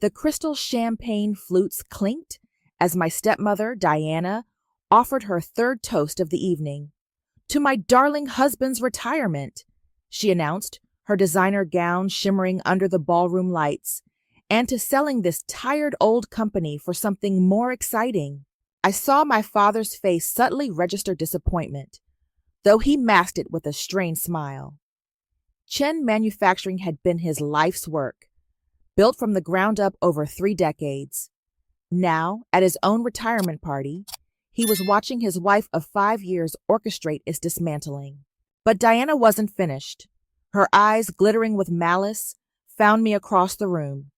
The crystal champagne flutes clinked as my stepmother, Diana, offered her third toast of the evening. "To my darling husband's retirement," she announced, her designer gown shimmering under the ballroom lights, "and to selling this tired old company for something more exciting." I saw my father's face subtly register disappointment, though he masked it with a strained smile. Chen Manufacturing had been his life's work, built from the ground up over 3 decades. Now, at his own retirement party, he was watching his wife of 5 years orchestrate its dismantling. But Diana wasn't finished. Her eyes, glittering with malice, found me across the room.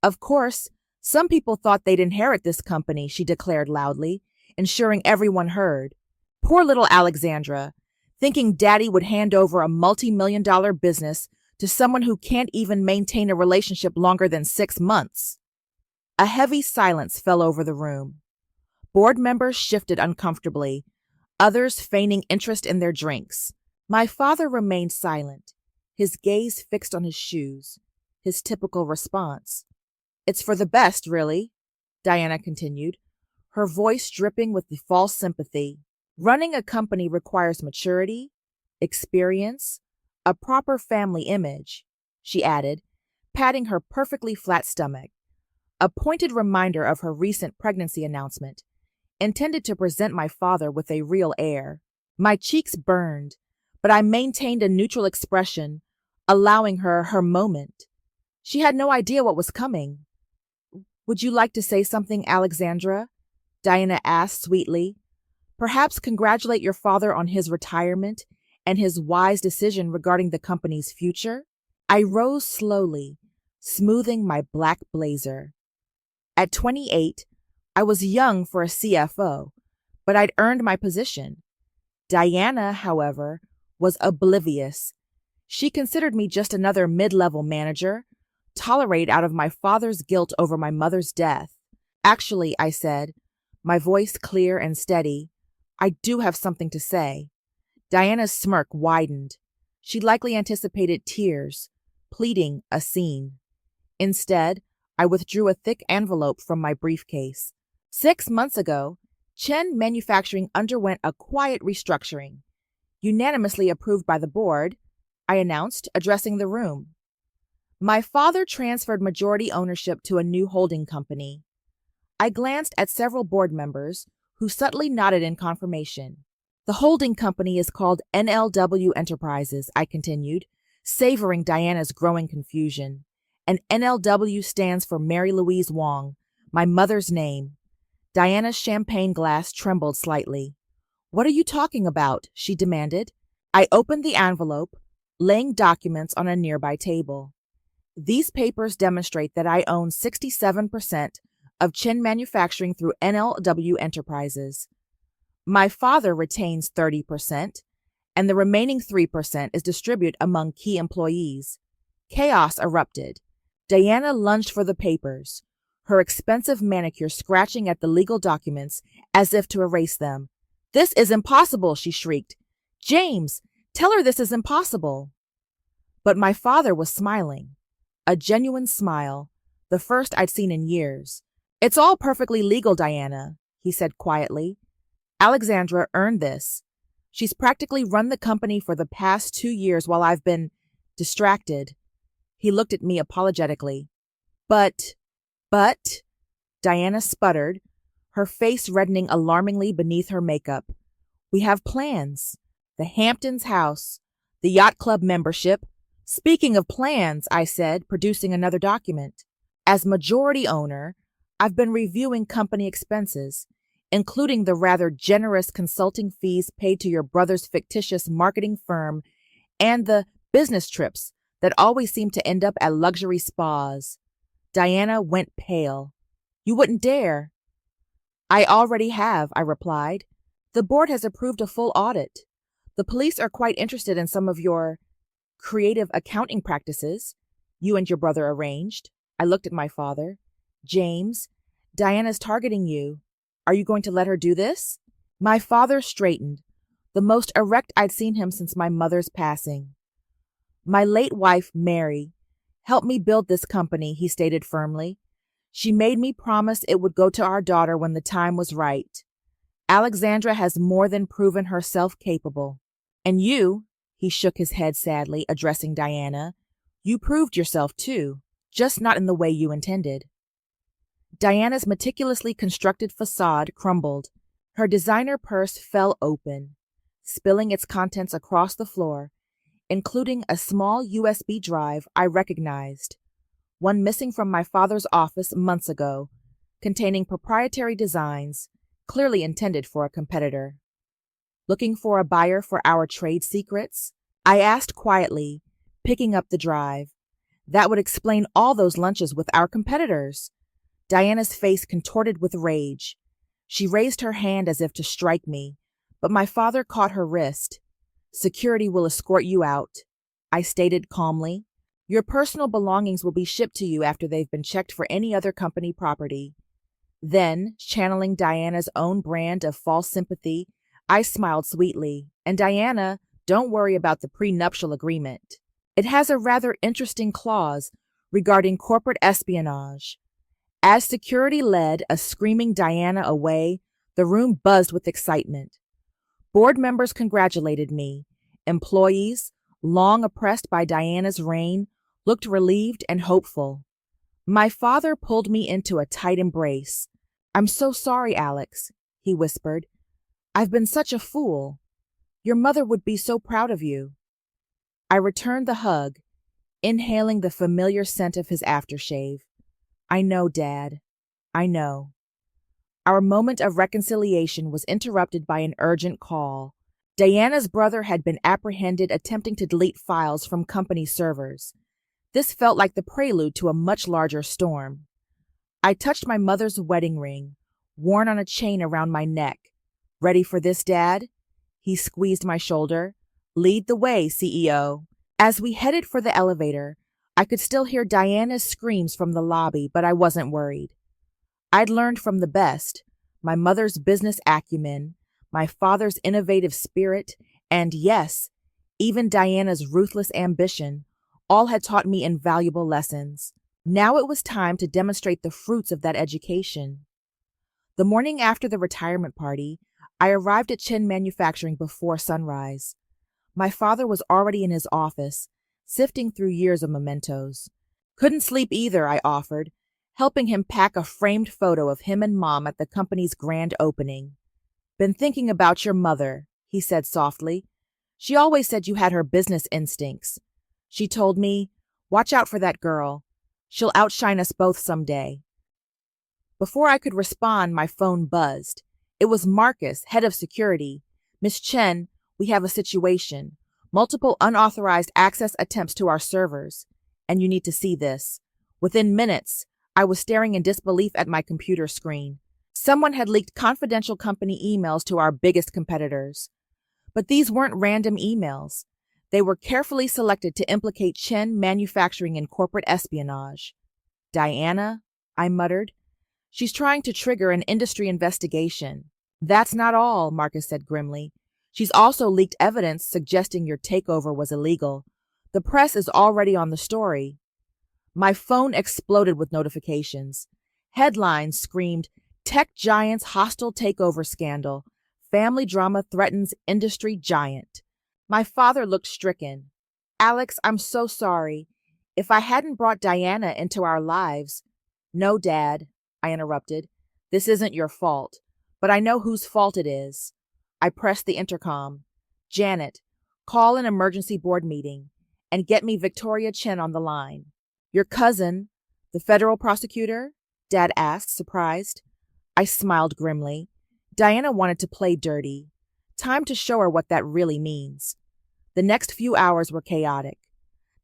"Of course, some people thought they'd inherit this company," she declared loudly, ensuring everyone heard. "Poor little Alexandra, thinking Daddy would hand over a multi-million-dollar business to someone who can't even maintain a relationship longer than 6 months." A heavy silence fell over the room. Board members shifted uncomfortably, others feigning interest in their drinks. My father remained silent, his gaze fixed on his shoes, his typical response. "It's for the best, really," Diana continued, her voice dripping with the false sympathy. "Running a company requires maturity, experience, a proper family image," she added, patting her perfectly flat stomach, a pointed reminder of her recent pregnancy announcement, intended to present my father with a real air. My cheeks burned, but I maintained a neutral expression, allowing her her moment. She had no idea what was coming. "Would you like to say something, Alexandra?" Diana asked sweetly. "Perhaps congratulate your father on his retirement and his wise decision regarding the company's future?" I rose slowly, smoothing my black blazer. At 28, I was young for a CFO, but I'd earned my position. Diana, however, was oblivious. She considered me just another mid-level manager, tolerated out of my father's guilt over my mother's death. "Actually," I said, my voice clear and steady, "I do have something to say." Diana's smirk widened. She likely anticipated tears, pleading a scene. Instead, I withdrew a thick envelope from my briefcase. 6 months ago, Chen Manufacturing underwent a quiet restructuring, unanimously approved by the board, I announced, addressing the room. My father transferred majority ownership to a new holding company. I glanced at several board members, who subtly nodded in confirmation. "The holding company is called NLW Enterprises," I continued, savoring Diana's growing confusion. "And NLW stands for Mary Louise Wong, my mother's name." Diana's champagne glass trembled slightly. "What are you talking about?" she demanded. I opened the envelope, laying documents on a nearby table. "These papers demonstrate that I own 67% of Chen Manufacturing through NLW Enterprises. My father retains 30%, and the remaining 3% is distributed among key employees." Chaos erupted. Diana lunged for the papers, her expensive manicure scratching at the legal documents as if to erase them. "This is impossible," she shrieked. "James, tell her this is impossible." But my father was smiling, a genuine smile, the first I'd seen in years. "It's all perfectly legal, Diana," he said quietly. "Alexandra earned this. She's practically run the company for the past 2 years while I've been distracted." He looked at me apologetically. But, Diana sputtered, her face reddening alarmingly beneath her makeup. "We have plans. The Hamptons house, the yacht club membership." "Speaking of plans," I said, producing another document. "As majority owner, I've been reviewing company expenses, including the rather generous consulting fees paid to your brother's fictitious marketing firm and the business trips that always seem to end up at luxury spas." Diana went pale. "You wouldn't dare." "I already have," I replied. "The board has approved a full audit. The police are quite interested in some of your creative accounting practices you and your brother arranged." I looked at my father. "James, Diana's targeting you. Are you going to let her do this?" My father straightened, the most erect I'd seen him since my mother's passing. "My late wife, Mary, helped me build this company," he stated firmly. She made me promise it would go to our daughter when the time was right. Alexandra has more than proven herself capable. And you, he shook his head sadly, addressing Diana, you proved yourself too, just not in the way you intended. Diana's meticulously constructed facade crumbled. Her designer purse fell open, spilling its contents across the floor, including a small USB drive I recognized, one missing from my father's office months ago, containing proprietary designs clearly intended for a competitor. Looking for a buyer for our trade secrets? I asked quietly, picking up the drive. That would explain all those lunches with our competitors. Diana's face contorted with rage. She raised her hand as if to strike me, but my father caught her wrist. Security will escort you out, I stated calmly. Your personal belongings will be shipped to you after they've been checked for any other company property. Then, channeling Diana's own brand of false sympathy, I smiled sweetly. And Diana, don't worry about the prenuptial agreement. It has a rather interesting clause regarding corporate espionage. As security led a screaming Diana away, the room buzzed with excitement. Board members congratulated me. Employees, long oppressed by Diana's reign, looked relieved and hopeful. My father pulled me into a tight embrace. I'm so sorry, Alex, he whispered. I've been such a fool. Your mother would be so proud of you. I returned the hug, inhaling the familiar scent of his aftershave. I know, Dad. I know. Our moment of reconciliation was interrupted by an urgent call. Diana's brother had been apprehended attempting to delete files from company servers. This felt like the prelude to a much larger storm. I touched my mother's wedding ring, worn on a chain around my neck. Ready for this, Dad? He squeezed my shoulder. Lead the way, CEO. As we headed for the elevator, I could still hear Diana's screams from the lobby, but I wasn't worried. I'd learned from the best, my mother's business acumen, my father's innovative spirit, and yes, even Diana's ruthless ambition, all had taught me invaluable lessons. Now it was time to demonstrate the fruits of that education. The morning after the retirement party, I arrived at Chin Manufacturing before sunrise. My father was already in his office, sifting through years of mementos. Couldn't sleep either, I offered, helping him pack a framed photo of him and Mom at the company's grand opening. Been thinking about your mother, he said softly. She always said you had her business instincts. She told me, watch out for that girl. She'll outshine us both someday. Before I could respond, my phone buzzed. It was Marcus, head of security. Miss Chen, we have a situation. Multiple unauthorized access attempts to our servers. And you need to see this. Within minutes, I was staring in disbelief at my computer screen. Someone had leaked confidential company emails to our biggest competitors. But these weren't random emails. They were carefully selected to implicate Chen Manufacturing in corporate espionage. Diana, I muttered. She's trying to trigger an industry investigation. That's not all, Marcus said grimly. She's also leaked evidence suggesting your takeover was illegal. The press is already on the story. My phone exploded with notifications. Headlines screamed, Tech Giant's hostile takeover scandal. Family drama threatens industry giant. My father looked stricken. Alex, I'm so sorry. If I hadn't brought Diana into our lives— No, Dad, I interrupted. This isn't your fault, but I know whose fault it is. I pressed the intercom. Janet, call an emergency board meeting and get me Victoria Chen on the line. Your cousin, the federal prosecutor? Dad asked, surprised. I smiled grimly. Diana wanted to play dirty. Time to show her what that really means. The next few hours were chaotic.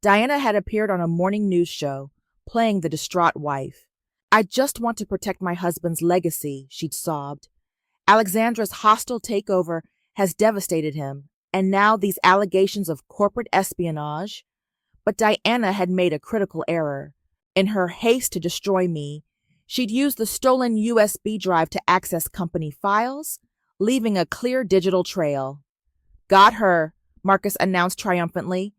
Diana had appeared on a morning news show, playing the distraught wife. I just want to protect my husband's legacy, she'd sobbed. Alexandra's hostile takeover has devastated him, and now these allegations of corporate espionage. But Diana had made a critical error. In her haste to destroy me, she'd used the stolen USB drive to access company files, leaving a clear digital trail. Got her, Marcus announced triumphantly.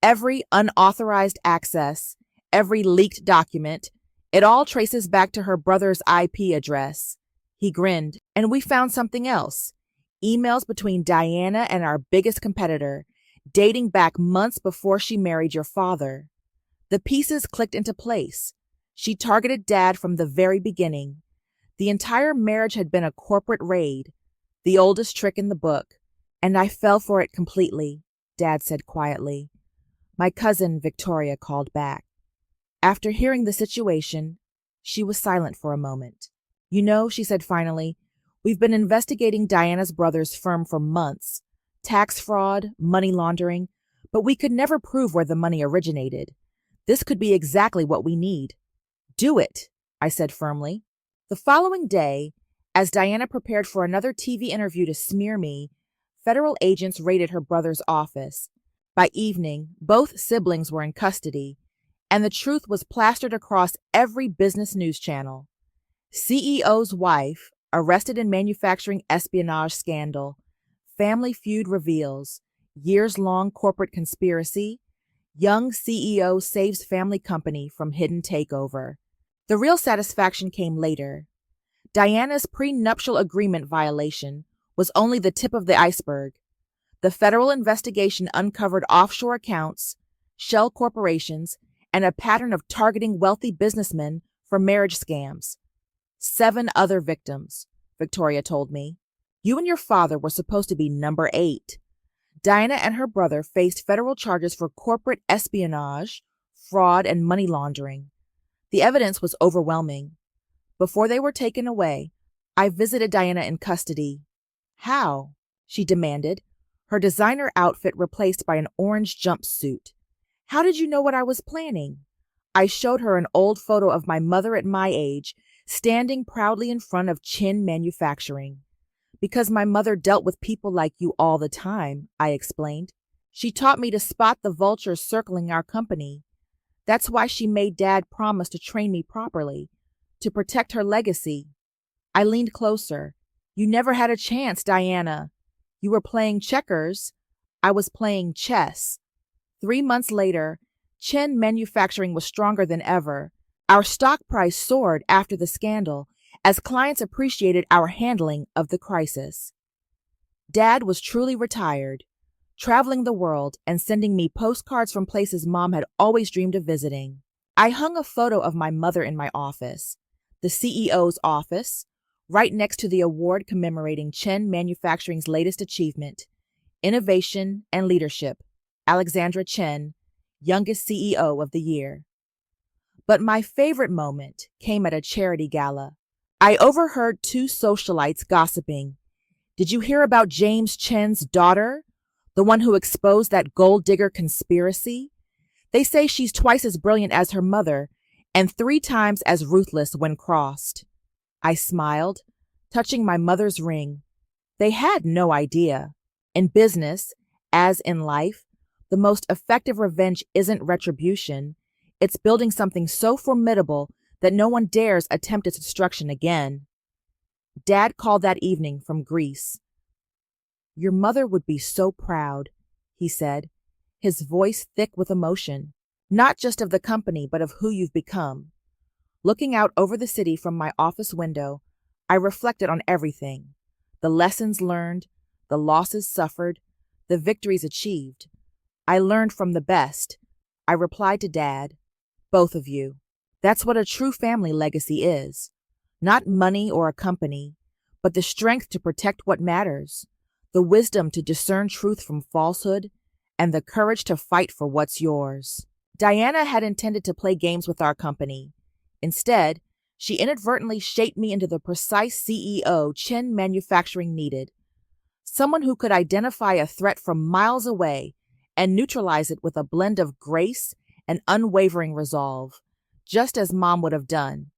Every unauthorized access, every leaked document, It all traces back to her brother's IP address. He grinned, and we found something else. Emails between Diana and our biggest competitor, dating back months before she married your father. The pieces clicked into place. She targeted Dad from the very beginning. The entire marriage had been a corporate raid, the oldest trick in the book, and I fell for it completely, Dad said quietly. My cousin, Victoria, called back. After hearing the situation, she was silent for a moment. You know, she said finally, we've been investigating Diana's brother's firm for months. Tax fraud, money laundering, but we could never prove where the money originated. This could be exactly what we need. Do it, I said firmly. The following day, as Diana prepared for another TV interview to smear me, federal agents raided her brother's office. By evening, both siblings were in custody, and the truth was plastered across every business news channel. CEO's wife, arrested in manufacturing espionage scandal. Family feud reveals. Years-long corporate conspiracy. Young CEO saves family company from hidden takeover. The real satisfaction came later. Diana's prenuptial agreement violation was only the tip of the iceberg. The federal investigation uncovered offshore accounts, shell corporations, and a pattern of targeting wealthy businessmen for marriage scams. 7 other victims, Victoria told me. You and your father were supposed to be number 8. Diana and her brother faced federal charges for corporate espionage, fraud, and money laundering. The evidence was overwhelming. Before they were taken away, I visited Diana in custody. How? She demanded, her designer outfit replaced by an orange jumpsuit. How did you know what I was planning? I showed her an old photo of my mother at my age, standing proudly in front of Chin Manufacturing. Because my mother dealt with people like you all the time, I explained. She taught me to spot the vultures circling our company. That's why she made Dad promise to train me properly, to protect her legacy. I leaned closer. You never had a chance, Diana. You were playing checkers. I was playing chess. 3 months later, Chen Manufacturing was stronger than ever. Our stock price soared after the scandal as clients appreciated our handling of the crisis. Dad was truly retired, traveling the world and sending me postcards from places Mom had always dreamed of visiting. I hung a photo of my mother in my office, the CEO's office, right next to the award commemorating Chen Manufacturing's latest achievement, Innovation and Leadership, Alexandra Chen, youngest CEO of the year. But my favorite moment came at a charity gala. I overheard 2 socialites gossiping. Did you hear about James Chen's daughter, the one who exposed that gold digger conspiracy? They say she's twice as brilliant as her mother and 3 times as ruthless when crossed. I smiled, touching my mother's ring. They had no idea. In business, as in life, the most effective revenge isn't retribution. It's building something so formidable that no one dares attempt its destruction again. Dad called that evening from Greece. Your mother would be so proud, he said, his voice thick with emotion, not just of the company, but of who you've become. Looking out over the city from my office window, I reflected on everything, the lessons learned, the losses suffered, the victories achieved. I learned from the best. I replied to Dad, both of you. That's what a true family legacy is. Not money or a company, but the strength to protect what matters, the wisdom to discern truth from falsehood, and the courage to fight for what's yours. Diana had intended to play games with our company. Instead, she inadvertently shaped me into the precise CEO Chen Manufacturing needed. Someone who could identify a threat from miles away and neutralize it with a blend of grace and unwavering resolve, just as Mom would have done.